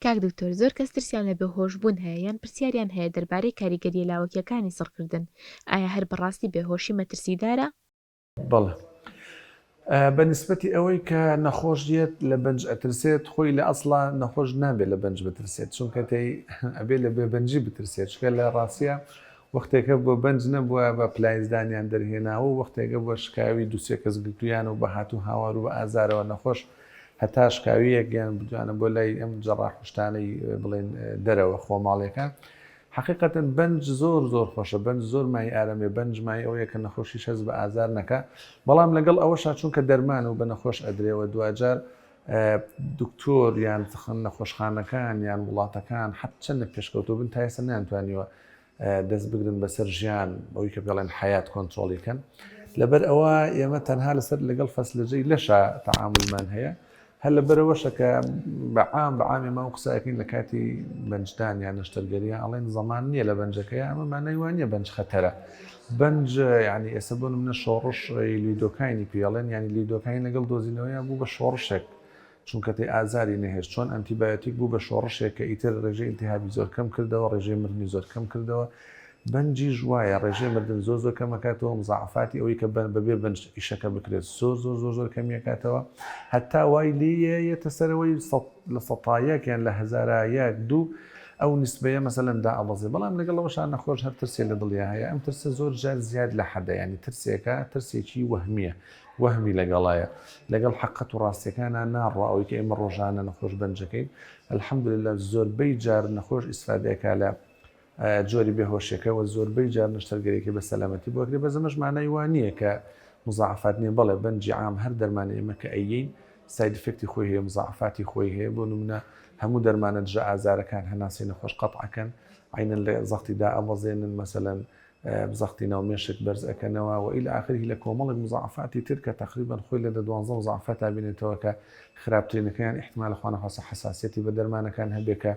کاک دکتۆر زۆر کەس ترسیان لە بێهۆشبوون هەیە یان پرسیاریان هەیە دەربارەی کاریگەریە لاوەکیەکانی سڕکردن ئایا هەر بەڕاستی بێهۆشی مەترسیدارە؟ بەڵێ بەنسبەتی ئەوەی کە نەخۆشیێت لە بەنج ئەترسێت خۆی لە ئەسڵا نەخۆش نابێت لە بەنج بترسێت چونکە ئەبێ لە بێبەنجی بترسێت چکە لە ڕاستیە وەختێکە بۆ بەنج نەبووە بە پلایزدانیان دەرهێناوە و وەختێکە بۆ شکاوی دووسێ کەس گرتویان و بە هاتوو هاوار و بە ئازارەوە نەخۆش هەتا شکاویەک گیان بدوانە بۆ لای ئەم جەڕاحشتانەی بڵێن دەرەوە خۆماڵیەکان حقیقەتەن بەنج زۆر خۆشە بەنج زۆر مای ئارەمێ بەنج مای ئەوەیە کە نەخۆشیش هەست بە ئازار نەکە بەڵام لەگەڵ ئەوەشا چونکە دەرمان و بە نەخۆش ئەدرێەوە دوجار دکتۆر یان نەخۆشخانەکان یان وڵاتەکان حەت چەندە پێشکەوتوو بن تا ئێستا نەیانتوانیوە دەست بگرن بەسەر ژیان ئەوەی کە بڵێن حیات کۆنتترۆلیکەن لەبەر ئەوە ئێمە تەنها لەسەر لەگەڵ فەسلجەی لەشە تەعاملمان هەیە هەر لەبەرەوەشە کە بەعامی ما و قساکەین لە کاتی بەنجدان یان نەشتەرگەریە ئەڵێن زەمان نییە لە بەنجەکەیە ئەمەمان نەیوانە بەنج خەتەرە بەنج ینی ئێستا بۆ منە شۆڕش لیدۆکاینی پێڵێن ینی لیدۆکاین لەگەڵ دۆزینەوەیان بوو بە شۆڕشێک چونکە تێ ئازاری نەهێش چۆن ئەنتیبایۆتیک بوو بە شۆڕشێک کە ئیتر ڕێژەی ئیلتیهابی زۆر کەم کردەوە ڕێژەی مردنی زۆر کەم کردەوە بەنجی ژوایە ڕێژەی مردن زۆر کەمەکاتەوە مزعفاتی ئەوەی کە بەبێ بەنج ئیشەکە بکرێت زۆر کەمیەکاتەوە هەتا وای لێیەتە سەرەوەی لە سەتایەکیان لە هەزارایەک دوو ئەو نسبەیە مەسەلەن دائەبەزێ بەڵام لەگەڵەوەشان نەخۆش هەر ترسێ لە دڵیا هەیە ئەم ترسە زۆر جار زیاد لە حەدە ینی ترسێکە ترسێکی وەهمیە وەهمی لەگەڵایە لەگەڵ حەقەت و ڕاستیەکانە ناڕوا ئەوەی کە ئێمە ڕۆژانە نەخۆش بەنجەکەین الحەمدولله زۆربەی جار نەخۆش ئیسفادەیەکە لە جۆری بێهۆشیەکەەوە زۆربەی جار نەشتەرگەرێکی بە سەلامەتی بۆکرێ بەزەمەش مانای وانییە کە مزعفات نیە بەڵێ بەنجی عام هەر دەرمانی ئێمە کە ئەیین سایدفکتی خۆی هەیە مزعفاتی خۆی هەیە بۆ نمونە هەموو دەرمانە جە ئازارەکان هەناسی نەخۆش قەتعەکەن عینەن لە زەختی دائەبەزێنن مەسەلەن بزەختی ناومێشک بەرز ئەەکەنەوە و ئیل ئاخری لە کۆمەڵێک مزعفاتی تر کە تقریبا خۆی لە 12 مزعفات بینێتەوە کە خراپترینەکەیان احتمال خواانەخواسە حساسەتی بە دەرمانەکان هەبێت کە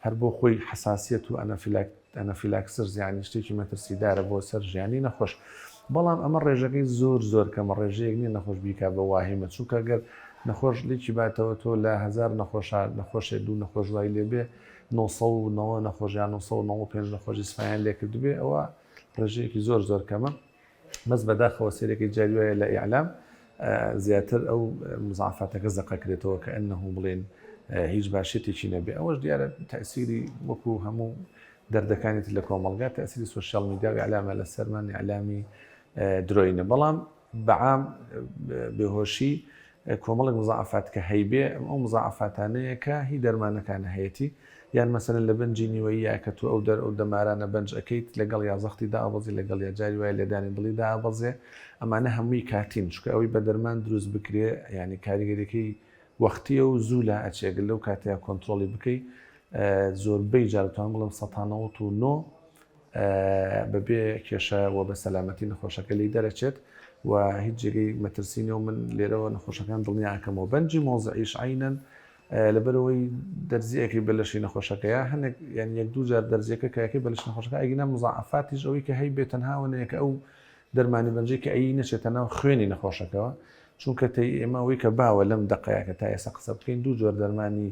هەر بۆ خۆی حساسیت و ئەنەفیلاکسر زیانی شتێکی مەترسیدارە بۆ سەر ژیانی نەخۆش بەڵام ئەمە ڕێژەکەی زۆر کەمە ڕێژەیەک نیە نەخۆش بیکا بە واهمە چونکە گەر نەخۆش لیکی باتەوە تۆ لە 1000 نەخۆشە دوو نەخۆش وای لێبێ 990 نەخۆشیان 995 نەخۆشی سفیان لێ کردبێ ئەوە ڕێژەیەکی زۆر کەمە مەز بەداخەوە سێرێکی جاریوایە لە ئیعلام زیاتر ئەو مزعفاتەکە زەقەکرێتەوە کە ئەنەهو بڵێن هیچ باشێتێکی نەبێ ئەوەش دیارە تەئسیری وەکو هەموو دەردەکانێت لە کۆمەڵگا تەئسیری سوشیال میدیا و ئیعلامە لە سەرمان ئیعلامی درۆینە بەڵام بەعام بێهۆشی کۆمەڵێک مزعفات کە هەیبێ ئەو مزعفاتانەیە کە هی دەرمانەکان هەیەی یان مەسەلەن لە بەنجی نیوەیە کە تو ئەو دەمارانە بەنج ئەەکەیت لەگەڵ یا زەختی دائەبەزی لەگەڵ یا جاری وایە لێدانی دڵی دائەبەزێ ئەمانە هەمووی کاتین چکە ئەوەی بە دەرمان دروست بکرێ ینی کاریگەریەکەی وەختیە و زوو لە ئەچێگەل لەو کاتەیە کۆنتترۆلی بکەیت زۆربەی جارتوان بڵم 1990 بەبێ کێشە و بە سەلامەتی نەخۆشەکە لی دەرەچێت و هیچ جێگەی مەترسینە و من لێرەوە نەخۆشەکان دڵنیاکەمەوە بەنجی مۆزعیش عینەن لەبەرەوەی دەرزیەکی بەلەشی نەخۆشەکەیە هەنێک یان یەک دوو جار دەرزیەکە کەیەکی بەلەش نەخۆشەکە ئەگەنە مزعفاتیش ئەوەی کە هەی بێتەن هاونەیەکە ئەو دەرمانی بەنجی کە ئەی نەچێتە ناو خوێنی نەخۆشەکەەوە چونکە ئێمە ئەوەی کە باوە لەم دقەیەکە تا ئێستا قسە بکەین دوو جۆر دەرمانی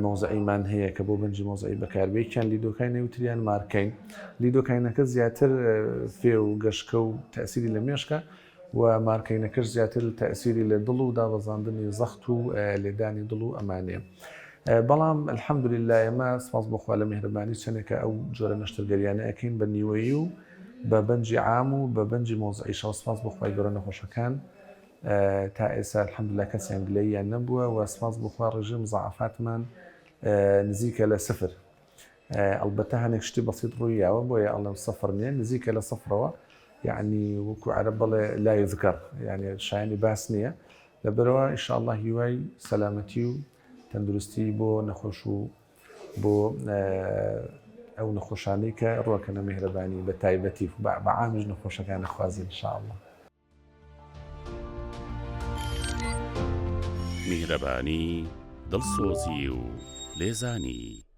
مۆزعیمان هەیە کە بۆ بەنجی مۆزعی بەکاربێکیان لیدۆکاین نەوتریان مارکین لیدۆکاینەکە زیاتر فێ و گەشکە و تەئسیری لە مێشکە و مارکینەکەش زیاتر تەئسیری لە دڵ و دابەزاندنی زەخت و لێدانی دڵ و ئەمانەیە بەڵام الحەمدولله ئێمە سپاس بخوا لە میهرەبانی چەندێکە ئەو جۆرە نەشتەرگەریانە ئەکەین بە نیوەیی و بە بەنجی عام و بە بەنجی مۆزعیشەوە سپاس بخوای گەورە نەخۆشەکان تا ئێستا الحەمدولله کەسیان گلەییان نەبووە و سپاس بخوا ڕێژەی مزعفاتمان نزیکە لە سفر ئەلبەتە هەنێک شتی بەسیط ڕوویاوە بۆیە ئەڵێم سەفر نییە نزیکە لە سەفرەوە یعنی وەکو عەرەب بڵێ لا یذکەر یعنی شایانی باس نییە لەبەرەوە ئینشاءالله هیوای سەلامەتی و تەندروستی بۆ نەخۆش و بۆ ئەو نەخۆشانەی کە ڕوەکەنە میهرەبانی بە تایبەتی بە عامیش نەخۆشەکان نەخوازی ئینشاءالله میهرەبانی دڵسۆزی و لێزانی